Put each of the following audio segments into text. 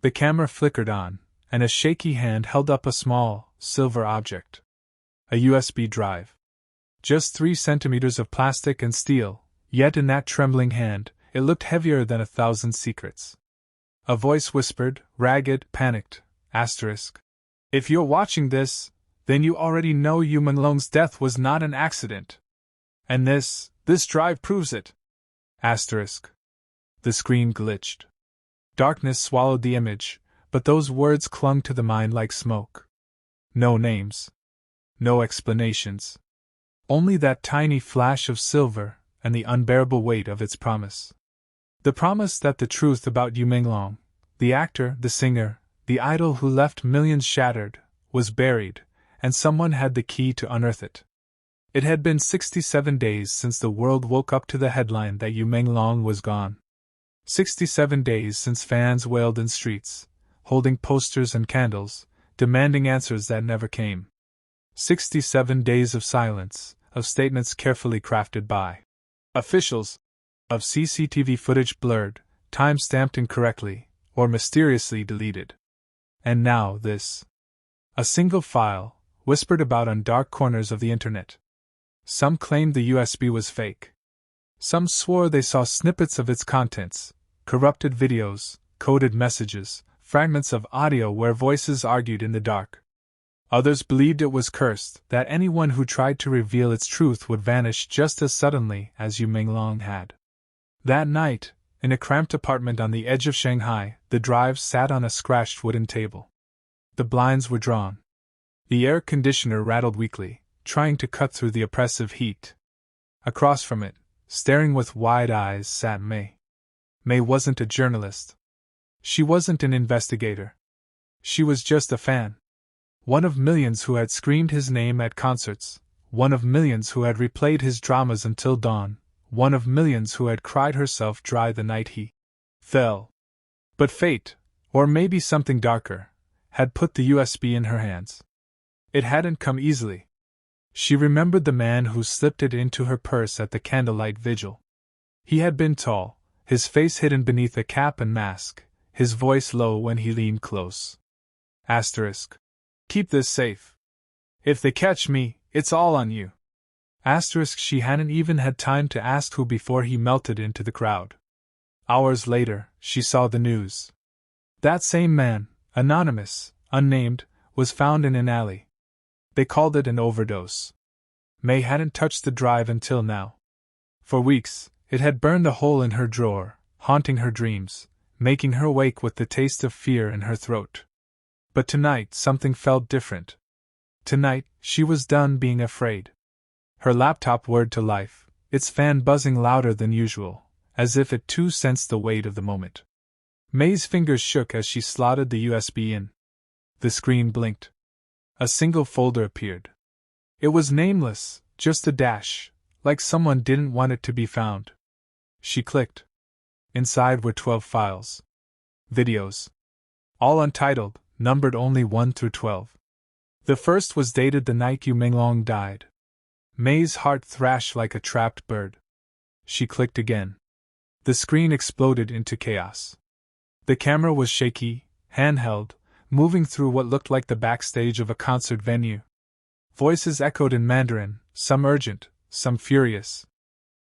The camera flickered on, and a shaky hand held up a small, silver object. A USB drive. Just 3 centimeters of plastic and steel, yet in that trembling hand, it looked heavier than 1,000 secrets. A voice whispered, ragged, panicked, asterisk. If you're watching this, then you already know Yu Menglong's death was not an accident. And this drive proves it. Asterisk. The screen glitched. Darkness swallowed the image, but those words clung to the mind like smoke. No names. No explanations. Only that tiny flash of silver and the unbearable weight of its promise. The promise that the truth about Yu Menglong, the actor, the singer, the idol who left millions shattered, was buried, and someone had the key to unearth it. It had been 67 days since the world woke up to the headline that Yu Menglong was gone. 67 days since fans wailed in streets, holding posters and candles, demanding answers that never came. 67 days of silence, of statements carefully crafted by officials, of CCTV footage blurred, time-stamped incorrectly, or mysteriously deleted. And now this. A single file, whispered about on dark corners of the internet. Some claimed the USB was fake. Some swore they saw snippets of its contents, corrupted videos, coded messages, fragments of audio where voices argued in the dark. Others believed it was cursed, that anyone who tried to reveal its truth would vanish just as suddenly as Yu Menglong had. That night, in a cramped apartment on the edge of Shanghai, the drive sat on a scratched wooden table. The blinds were drawn. The air conditioner rattled weakly, trying to cut through the oppressive heat. Across from it, staring with wide eyes, sat May. May wasn't a journalist. She wasn't an investigator. She was just a fan. One of millions who had screamed his name at concerts, one of millions who had replayed his dramas until dawn, one of millions who had cried herself dry the night he fell. But fate, or maybe something darker, had put the USB in her hands. It hadn't come easily. She remembered the man who slipped it into her purse at the candlelight vigil. He had been tall, his face hidden beneath a cap and mask, his voice low when he leaned close. Asterisk. Keep this safe. If they catch me, it's all on you. Asterisk. She hadn't even had time to ask who before he melted into the crowd. Hours later, she saw the news. That same man, anonymous, unnamed, was found in an alley. They called it an overdose. May hadn't touched the drive until now. For weeks, it had burned a hole in her drawer, haunting her dreams, making her wake with the taste of fear in her throat. But tonight something felt different. Tonight, she was done being afraid. Her laptop whirred to life, its fan buzzing louder than usual, as if it too sensed the weight of the moment. May's fingers shook as she slotted the USB in. The screen blinked. A single folder appeared. It was nameless, just a dash, like someone didn't want it to be found. She clicked. Inside were 12 files. Videos. All untitled, numbered only 1 through 12. The first was dated the night Yu Menglong died. May's heart thrashed like a trapped bird. She clicked again. The screen exploded into chaos. The camera was shaky, handheld, moving through what looked like the backstage of a concert venue. Voices echoed in Mandarin, some urgent, some furious.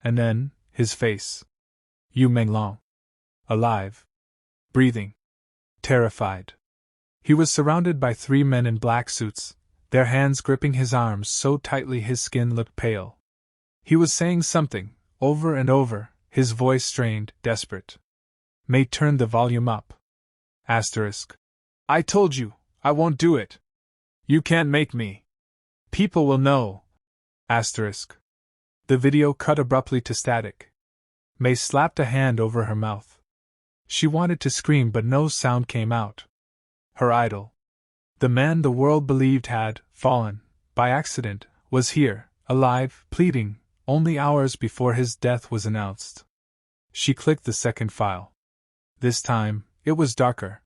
And then, his face. Yu Menglong. Alive. Breathing. Terrified. He was surrounded by 3 men in black suits, their hands gripping his arms so tightly his skin looked pale. He was saying something, over and over, his voice strained, desperate. May turned the volume up. Asterisk. I told you, I won't do it. You can't make me. People will know. Asterisk. The video cut abruptly to static. May slapped a hand over her mouth. She wanted to scream but no sound came out. Her idol, the man the world believed had fallen, by accident, was here, alive, pleading, only hours before his death was announced. She clicked the second file. This time, it was darker.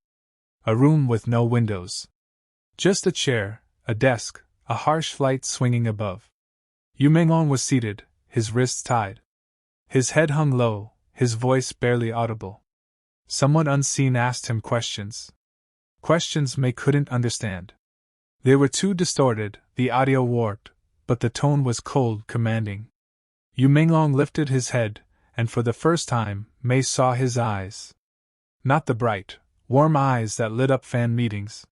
A room with no windows. Just a chair, a desk, a harsh light swinging above. Yu Menglong was seated, his wrists tied. His head hung low, his voice barely audible. Someone unseen asked him questions. Questions May couldn't understand. They were too distorted, the audio warped, but the tone was cold, commanding. Yu Menglong lifted his head, and for the first time, May saw his eyes. Not the bright, warm eyes that lit up fan meetings.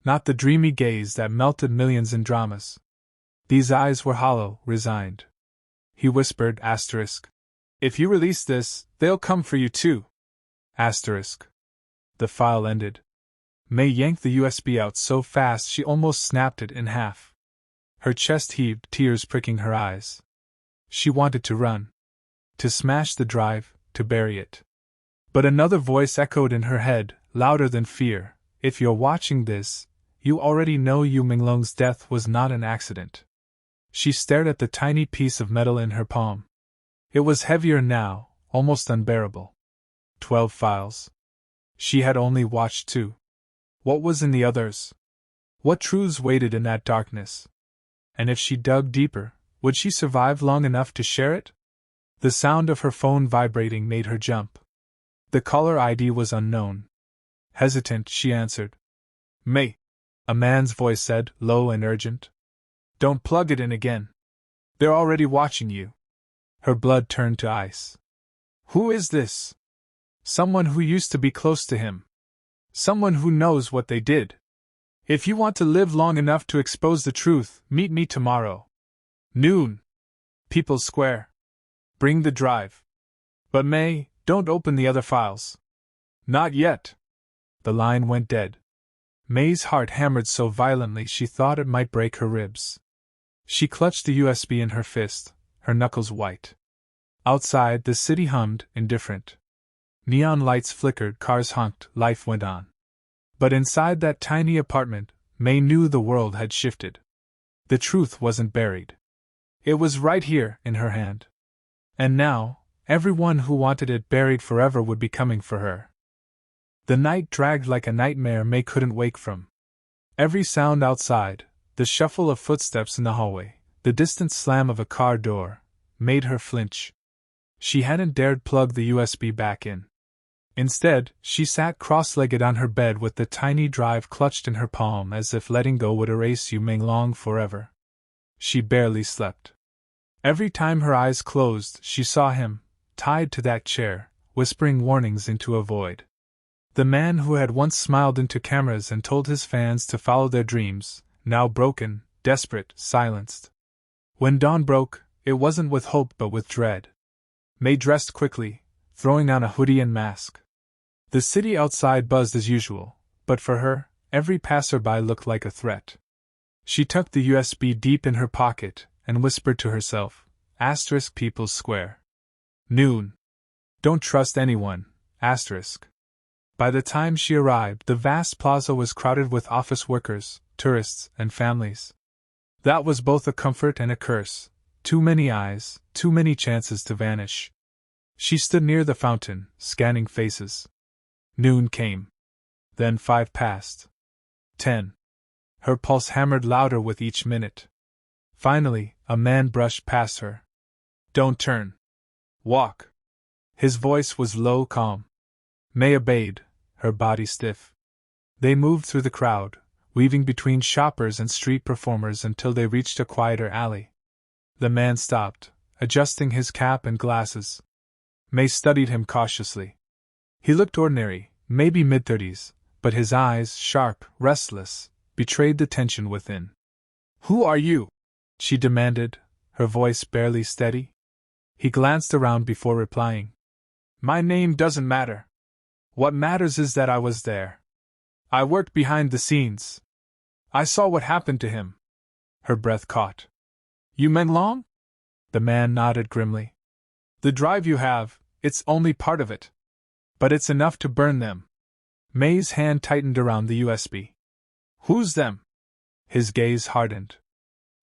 Not the dreamy gaze that melted millions in dramas. These eyes were hollow, resigned. He whispered, asterisk. If you release this, they'll come for you too. Asterisk. The file ended. May yanked the USB out so fast she almost snapped it in half. Her chest heaved, tears pricking her eyes. She wanted to run. To smash the drive, to bury it. But another voice echoed in her head, louder than fear. If you're watching this, you already know Yu Menglong's death was not an accident. She stared at the tiny piece of metal in her palm. It was heavier now, almost unbearable. 12 files. She had only watched 2. What was in the others? What truths waited in that darkness? And if she dug deeper, would she survive long enough to share it? The sound of her phone vibrating made her jump. The caller ID was unknown. Hesitant, she answered. May, a man's voice said, low and urgent. Don't plug it in again. They're already watching you. Her blood turned to ice. Who is this? Someone who used to be close to him. Someone who knows what they did. If you want to live long enough to expose the truth, meet me tomorrow. Noon. People's Square. Bring the drive. But May, don't open the other files. Not yet. The line went dead. May's heart hammered so violently she thought it might break her ribs. She clutched the USB in her fist, her knuckles white. Outside, the city hummed, indifferent. Neon lights flickered, cars honked, life went on. But inside that tiny apartment, May knew the world had shifted. The truth wasn't buried. It was right here, in her hand. And now, everyone who wanted it buried forever would be coming for her. The night dragged like a nightmare May couldn't wake from. Every sound outside, the shuffle of footsteps in the hallway, the distant slam of a car door, made her flinch. She hadn't dared plug the USB back in. Instead, she sat cross-legged on her bed with the tiny drive clutched in her palm as if letting go would erase Yu Menglong forever. She barely slept. Every time her eyes closed, she saw him, tied to that chair, whispering warnings into a void. The man who had once smiled into cameras and told his fans to follow their dreams, now broken, desperate, silenced. When dawn broke, it wasn't with hope but with dread. May dressed quickly, throwing on a hoodie and mask. The city outside buzzed as usual, but for her, every passerby looked like a threat. She tucked the USB deep in her pocket and whispered to herself, asterisk People's Square. Noon. Don't trust anyone, asterisk. By the time she arrived, the vast plaza was crowded with office workers, tourists, and families. That was both a comfort and a curse. Too many eyes, too many chances to vanish. She stood near the fountain, scanning faces. Noon came. Then 5 passed. 10. Her pulse hammered louder with each minute. Finally, a man brushed past her. Don't turn. Walk. His voice was low, calm. May obeyed, her body stiff. They moved through the crowd, weaving between shoppers and street performers until they reached a quieter alley. The man stopped, adjusting his cap and glasses. May studied him cautiously. He looked ordinary, maybe mid-30s, but his eyes, sharp, restless, betrayed the tension within. Who are you? She demanded, her voice barely steady. He glanced around before replying. My name doesn't matter. What matters is that I was there. I worked behind the scenes. I saw what happened to him. Her breath caught. Yu Menglong? The man nodded grimly. The drive you have, it's only part of it. But it's enough to burn them. May's hand tightened around the USB. Who's them? His gaze hardened.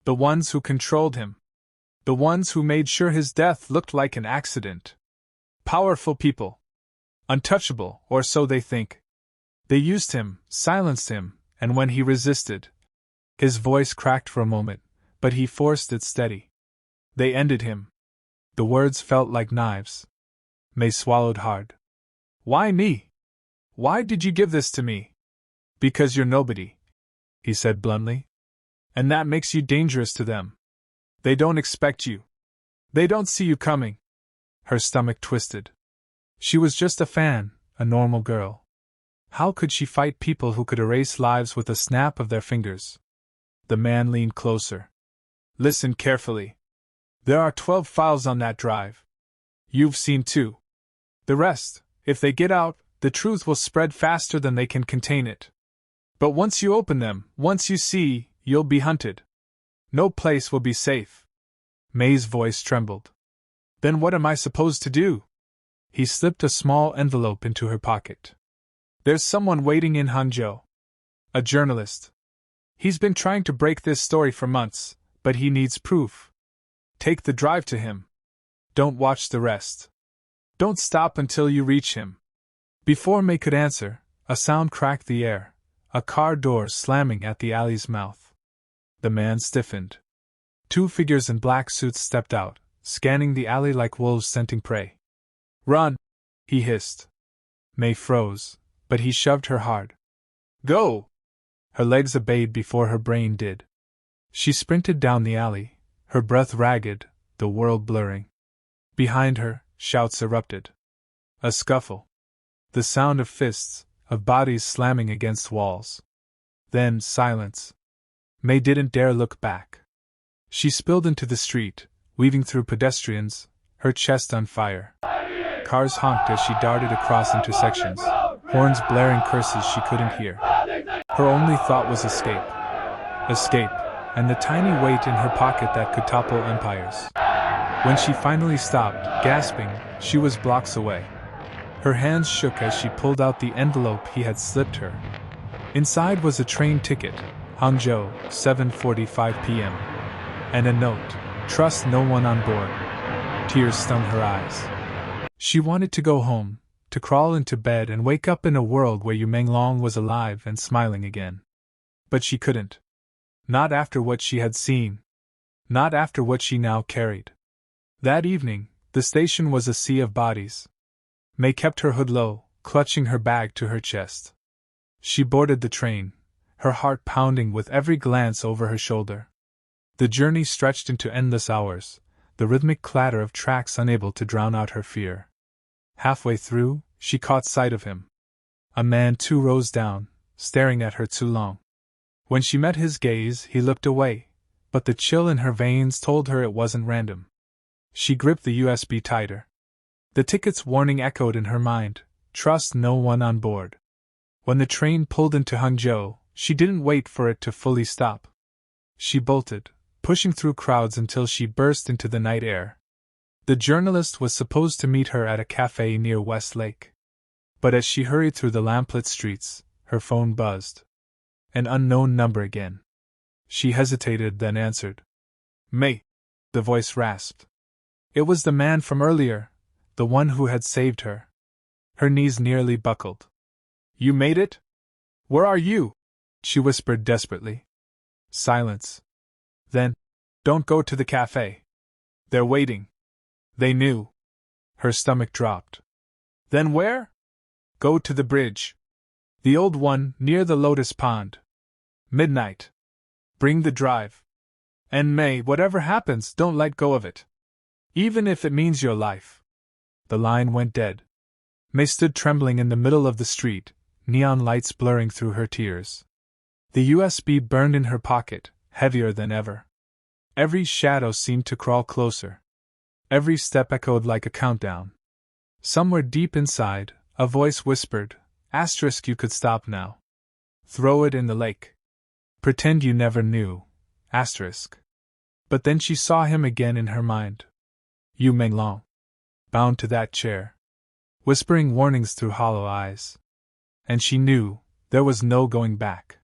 The ones who controlled him. The ones who made sure his death looked like an accident. Powerful people. Untouchable, or so they think. They used him, silenced him, and when he resisted, his voice cracked for a moment, but he forced it steady. They ended him. The words felt like knives. May swallowed hard. Why me? Why did you give this to me? Because you're nobody, he said bluntly. And that makes you dangerous to them. They don't expect you. They don't see you coming. Her stomach twisted. She was just a fan, a normal girl. How could she fight people who could erase lives with a snap of their fingers? The man leaned closer. Listen carefully. There are 12 files on that drive. You've seen 2. The rest, if they get out, the truth will spread faster than they can contain it. But once you open them, once you see, you'll be hunted. No place will be safe. May's voice trembled. Then what am I supposed to do? He slipped a small envelope into her pocket. There's someone waiting in Hangzhou. A journalist. He's been trying to break this story for months, but he needs proof. Take the drive to him. Don't watch the rest. Don't stop until you reach him. Before May could answer, a sound cracked the air, a car door slamming at the alley's mouth. The man stiffened. 2 figures in black suits stepped out, scanning the alley like wolves scenting prey. Run! He hissed. May froze, but he shoved her hard. Go! Her legs obeyed before her brain did. She sprinted down the alley, her breath ragged, the world blurring. Behind her, shouts erupted. A scuffle. The sound of fists, of bodies slamming against walls. Then silence. May didn't dare look back. She spilled into the street, weaving through pedestrians, her chest on fire. Cars honked as she darted across intersections, horns blaring curses she couldn't hear. Her only thought was escape. Escape, and the tiny weight in her pocket that could topple empires. When she finally stopped, gasping, she was blocks away. Her hands shook as she pulled out the envelope he had slipped her. Inside was a train ticket, Hangzhou, 7:45 p.m. And a note, trust no one on board. Tears stung her eyes. She wanted to go home, to crawl into bed and wake up in a world where Yu Menglong was alive and smiling again. But she couldn't. Not after what she had seen. Not after what she now carried. That evening, the station was a sea of bodies. May kept her hood low, clutching her bag to her chest. She boarded the train, her heart pounding with every glance over her shoulder. The journey stretched into endless hours, the rhythmic clatter of tracks unable to drown out her fear. Halfway through, she caught sight of him. A man 2 rows down, staring at her too long. When she met his gaze, he looked away, but the chill in her veins told her it wasn't random. She gripped the USB tighter. The ticket's warning echoed in her mind, trust no one on board. When the train pulled into Hangzhou, she didn't wait for it to fully stop. She bolted, pushing through crowds until she burst into the night air. The journalist was supposed to meet her at a cafe near West Lake. But as she hurried through the lamplit streets, her phone buzzed. An unknown number again. She hesitated, then answered. May, the voice rasped. It was the man from earlier, the one who had saved her. Her knees nearly buckled. You made it? Where are you? She whispered desperately. Silence. Then, don't go to the cafe. They're waiting. They knew. Her stomach dropped. Then where? Go to the bridge. The old one, near the lotus pond. Midnight. Bring the drive. And May, whatever happens, don't let go of it. Even if it means your life. The line went dead. May stood trembling in the middle of the street, neon lights blurring through her tears. The USB burned in her pocket, heavier than ever. Every shadow seemed to crawl closer. Every step echoed like a countdown. Somewhere deep inside, a voice whispered, Asterisk, you could stop now. Throw it in the lake. Pretend you never knew. Asterisk. But then she saw him again in her mind. Yu Menglong. Bound to that chair. Whispering warnings through hollow eyes. And she knew, there was no going back.